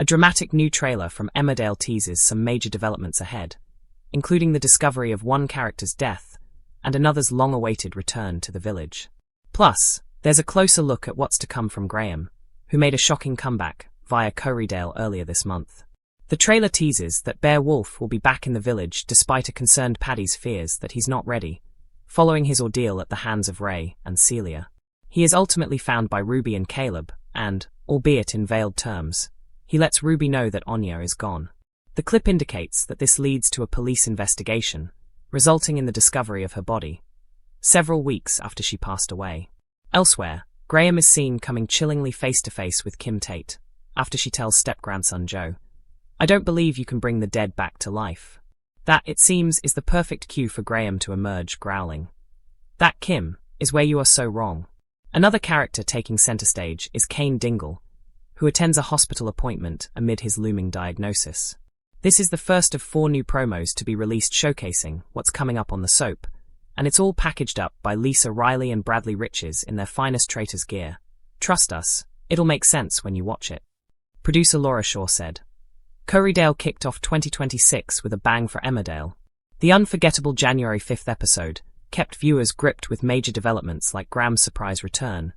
A dramatic new trailer from Emmerdale teases some major developments ahead, including the discovery of one character's death and another's long-awaited return to the village. Plus, there's a closer look at what's to come from Graham, who made a shocking comeback via Emmerdale earlier this month. The trailer teases that Bear Wolf will be back in the village despite a concerned Paddy's fears that he's not ready, following his ordeal at the hands of Ray and Celia. He is ultimately found by Ruby and Caleb, and, albeit in veiled terms, he lets Ruby know that Anya is gone. The clip indicates that this leads to a police investigation, resulting in the discovery of her body, several weeks after she passed away. Elsewhere, Graham is seen coming chillingly face-to-face with Kim Tate, after she tells step-grandson Joe, "I don't believe you can bring the dead back to life." That, it seems, is the perfect cue for Graham to emerge, growling, "That, Kim, is where you are so wrong." Another character taking center stage is Kane Dingle, who attends a hospital appointment amid his looming diagnosis. This is the first of 4 new promos to be released showcasing what's coming up on the soap, and it's all packaged up by Lisa Riley and Bradley Riches in their finest Traitors gear. Trust us, it'll make sense when you watch it. Producer Laura Shaw said, Emmerdale kicked off 2026 with a bang for Emmerdale. The unforgettable January 5th episode kept viewers gripped with major developments like Graham's surprise return,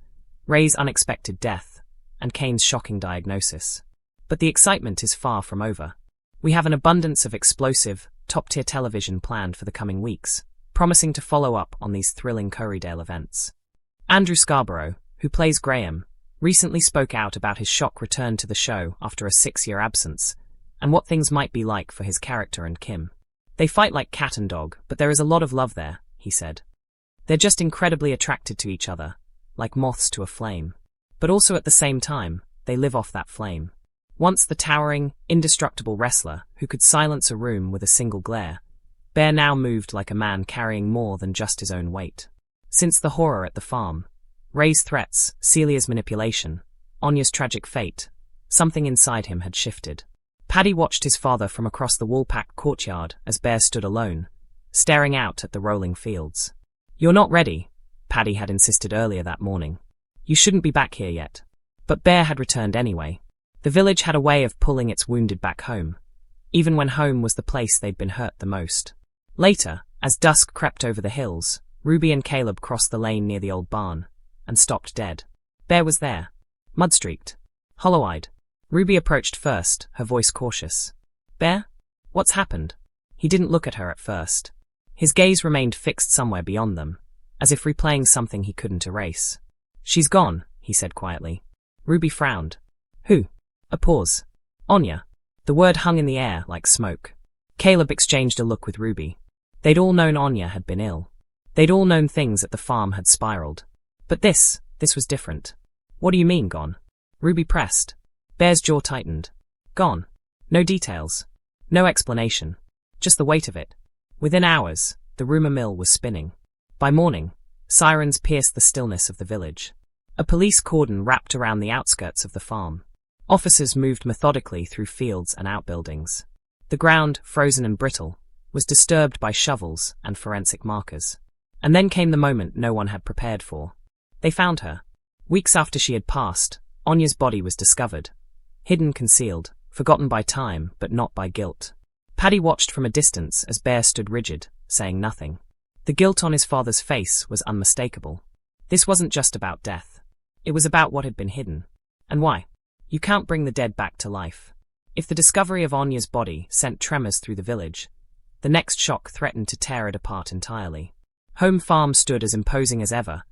Ray's unexpected death, and Kane's shocking diagnosis. But the excitement is far from over. We have an abundance of explosive, top-tier television planned for the coming weeks, promising to follow up on these thrilling Emmerdale events. Andrew Scarborough, who plays Graham, recently spoke out about his shock return to the show after a 6-year absence, and what things might be like for his character and Kim. "They fight like cat and dog, but there is a lot of love there," he said. "They're just incredibly attracted to each other, like moths to a flame. But also at the same time, they live off that flame." Once the towering, indestructible wrestler who could silence a room with a single glare, Bear now moved like a man carrying more than just his own weight. Since the horror at the farm, Ray's threats, Celia's manipulation, Anya's tragic fate, something inside him had shifted. Paddy watched his father from across the wall-packed courtyard as Bear stood alone, staring out at the rolling fields. "You're not ready," Paddy had insisted earlier that morning. "You shouldn't be back here yet." But Bear had returned anyway. The village had a way of pulling its wounded back home, even when home was the place they'd been hurt the most. Later, as dusk crept over the hills, Ruby and Caleb crossed the lane near the old barn and stopped dead. Bear was there, mud-streaked, hollow-eyed. Ruby approached first, her voice cautious. "Bear? What's happened?" He didn't look at her at first. His gaze remained fixed somewhere beyond them, as if replaying something he couldn't erase. "She's gone," he said quietly. Ruby frowned. "Who?" A pause. "Anya." The word hung in the air like smoke. Caleb exchanged a look with Ruby. They'd all known Anya had been ill. They'd all known things at the farm had spiraled. But this was different. "What do you mean, gone?" Ruby pressed. Bear's jaw tightened. "Gone. No details. No explanation. Just the weight of it." Within hours, the rumor mill was spinning. By morning, sirens pierced the stillness of the village. A police cordon wrapped around the outskirts of the farm. Officers moved methodically through fields and outbuildings. The ground, frozen and brittle, was disturbed by shovels and forensic markers. And then came the moment no one had prepared for. They found her. Weeks after she had passed, Anya's body was discovered. Hidden, concealed, forgotten by time, but not by guilt. Paddy watched from a distance as Bear stood rigid, saying nothing. The guilt on his father's face was unmistakable. This wasn't just about death. It was about what had been hidden. And why? You can't bring the dead back to life. If the discovery of Anya's body sent tremors through the village, the next shock threatened to tear it apart entirely. Home Farm stood as imposing as ever,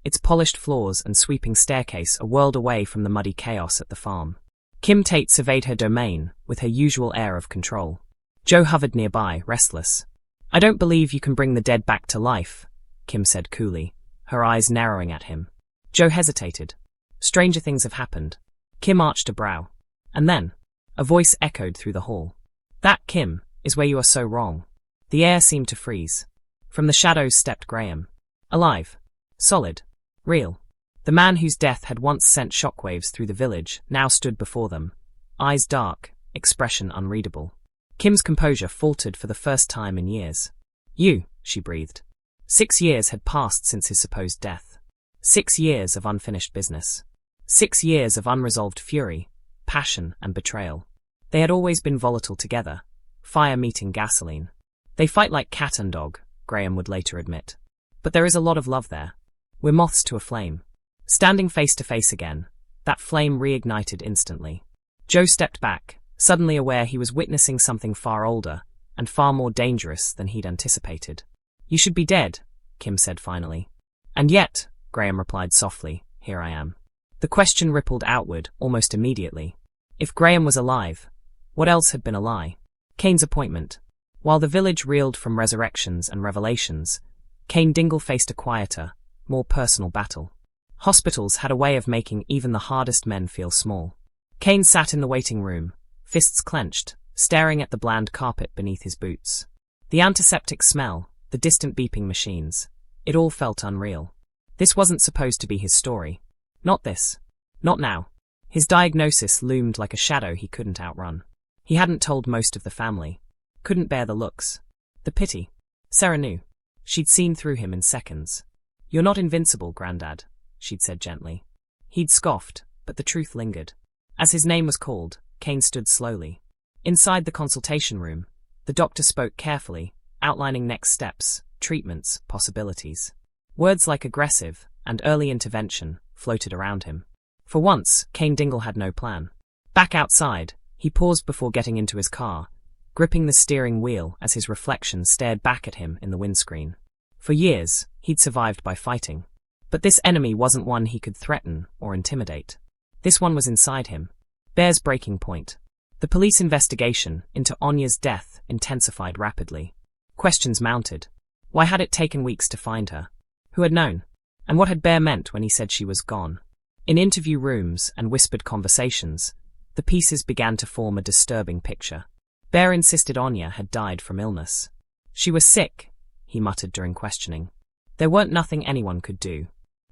its polished floors and sweeping staircase a world away from the muddy chaos at the farm. Kim Tate surveyed her domain with her usual air of control. Joe hovered nearby, restless. "I don't believe you can bring the dead back to life," Kim said coolly, her eyes narrowing at him. Joe hesitated. "Stranger things have happened." Kim arched a brow. And then, a voice echoed through the hall. "That, Kim, is where you are so wrong." The air seemed to freeze. From the shadows stepped Graham. Alive. Solid. Real. The man whose death had once sent shockwaves through the village now stood before them, eyes dark, expression unreadable. Kim's composure faltered for the first time in years. "You," she breathed. 6 years had passed since his supposed death. 6 years of unfinished business. 6 years of unresolved fury, passion, and betrayal. They had always been volatile together, fire meeting gasoline. They fight like cat and dog, Graham would later admit. But there is a lot of love there. We're moths to a flame. Standing face to face again, that flame reignited instantly. Joe stepped back, suddenly aware he was witnessing something far older and far more dangerous than he'd anticipated. You should be dead, Kim said finally. And yet, Graham replied softly, here I am. The question rippled outward almost immediately. If Graham was alive, what else had been a lie? Kane's appointment. While the village reeled from resurrections and revelations, Kane Dingle faced a quieter, more personal battle. Hospitals had a way of making even the hardest men feel small. Kane sat in the waiting room, fists clenched, staring at the bland carpet beneath his boots. The antiseptic smell, the distant beeping machines, it all felt unreal. This wasn't supposed to be his story. Not this. Not now. His diagnosis loomed like a shadow he couldn't outrun. He hadn't told most of the family. Couldn't bear the looks. The pity. Sarah knew. She'd seen through him in seconds. You're not invincible, Grandad, she'd said gently. He'd scoffed, but the truth lingered. As his name was called, Kane stood slowly. Inside the consultation room, the doctor spoke carefully, outlining next steps, treatments, possibilities. Words like aggressive and early intervention floated around him. For once, Kane Dingle had no plan. Back outside, he paused before getting into his car, gripping the steering wheel as his reflection stared back at him in the windscreen. For years, he'd survived by fighting. But this enemy wasn't one he could threaten or intimidate. This one was inside him. Bear's breaking point. The police investigation into Anya's death intensified rapidly. Questions mounted. Why had it taken weeks to find her? Who had known? And what had Bear meant when he said she was gone? In interview rooms and whispered conversations, the pieces began to form a disturbing picture. Bear insisted Anya had died from illness. She was sick, he muttered during questioning. There weren't nothing anyone could do.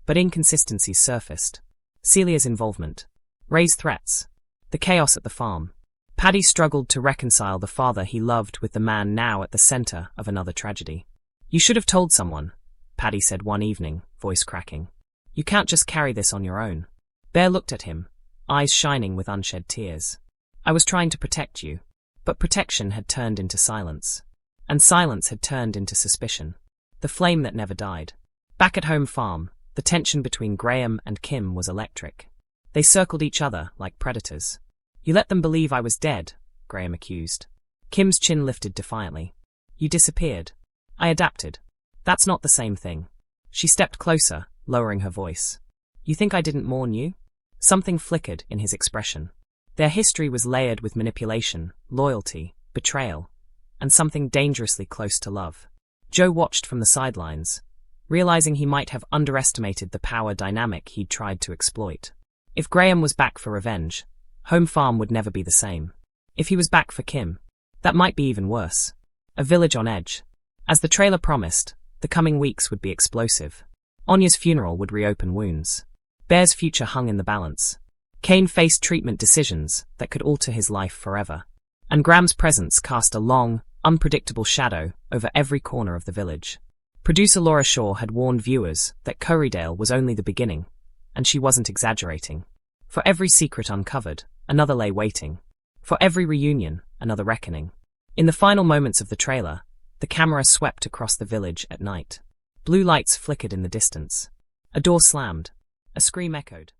But inconsistencies surfaced. Celia's involvement. Ray's threats. The chaos at the farm. Paddy struggled to reconcile the father he loved with the man now at the center of another tragedy. You should have told someone, Paddy said one evening, voice cracking. You can't just carry this on your own. Bear looked at him, eyes shining with unshed tears. I was trying to protect you. But protection had turned into silence. And silence had turned into suspicion. The flame that never died. Back at home farm, the tension between Graham and Kim was electric. They circled each other like predators. You let them believe I was dead, Graham accused. Kim's chin lifted defiantly. You disappeared. I adapted. That's not the same thing. She stepped closer, lowering her voice. You think I didn't mourn you? Something flickered in his expression. Their history was layered with manipulation, loyalty, betrayal, and something dangerously close to love. Joe watched from the sidelines, realizing he might have underestimated the power dynamic he'd tried to exploit. If Graham was back for revenge, Home Farm would never be the same. If he was back for Kim, that might be even worse. A village on edge. As the trailer promised, the coming weeks would be explosive. Anya's funeral would reopen wounds. Bear's future hung in the balance. Kane faced treatment decisions that could alter his life forever. And Graham's presence cast a long, unpredictable shadow over every corner of the village. Producer Laura Shaw had warned viewers that Corriedale was only the beginning, and she wasn't exaggerating. For every secret uncovered, another lay waiting. For every reunion, another reckoning. In the final moments of the trailer, the camera swept across the village at night. Blue lights flickered in the distance. A door slammed. A scream echoed.